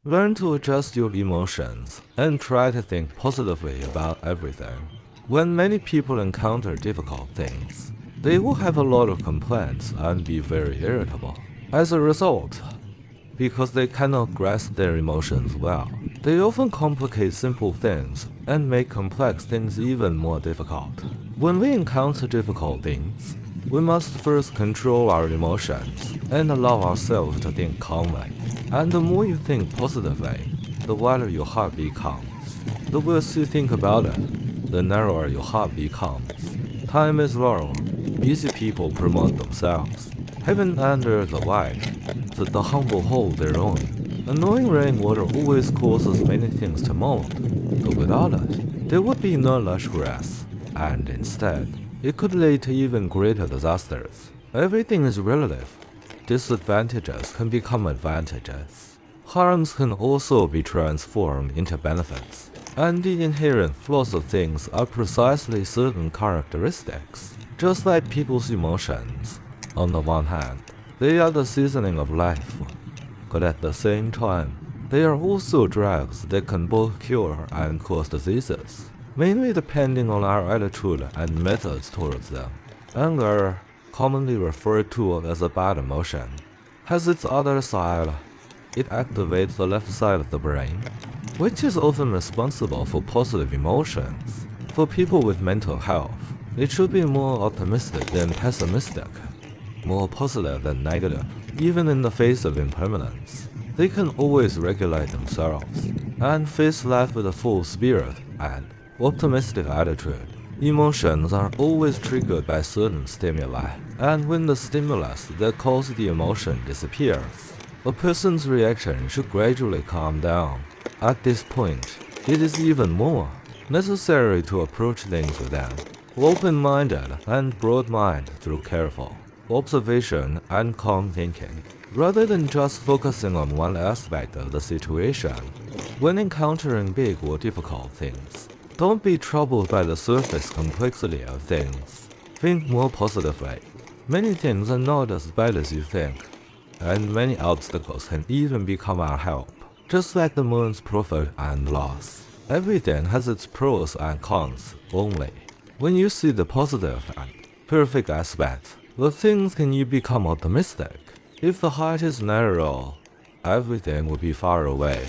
Learn to adjust your emotions and try to think positively about everything. When many people encounter difficult things, they will have a lot of complaints and be very irritable. As a result, because they cannot grasp their emotions well, they often complicate simple things and make complex things even more difficult. When we encounter difficult things, we must first control our emotions and allow ourselves to think calmly. And the more you think positively, the wider your heart becomes. The worse you think about it, the narrower your heart becomes. Time is long. Busy people promote themselves. Heaven and earth alike, that the humble hold their own. Annoying rainwater always causes many things to mold, but without it, there would be no lush grass, and instead, it could lead to even greater disasters. Everything is relative. Disadvantages can become advantages. Harms can also be transformed into benefits. And the inherent flaws of things are precisely certain characteristics. Just like people's emotions. On the one hand, they are the seasoning of life, but at the same time, they are also drugs that can both cure and cause diseases, mainly depending on our attitude and methods towards them. Anger, commonly referred to as a bad emotion, has its other side. It activates the left side of the brain, which is often responsible for positive emotions. For people with mental health, it should be more optimistic than pessimistic, more positive than negative. Even in the face of impermanence, they can always regulate themselves and face life with a full spirit and optimistic attitude. Emotions are always triggered by certain stimuli, and when the stimulus that caused the emotion disappears, a person's reaction should gradually calm down. At this point, it is even more necessary to approach things with an open-minded and broad mind through careful observation and calm thinking, rather than just focusing on one aspect of the situation. When encountering big or difficult things, don't be troubled by the surface complexity of things. Think more positively. Many things are not as bad as you think, and many obstacles can even become our help. Just like the moon's profit and loss, everything has its pros and cons only. When you see the positive and perfect aspects, the things can you become optimistic. If the heart is narrow, everything will be far away.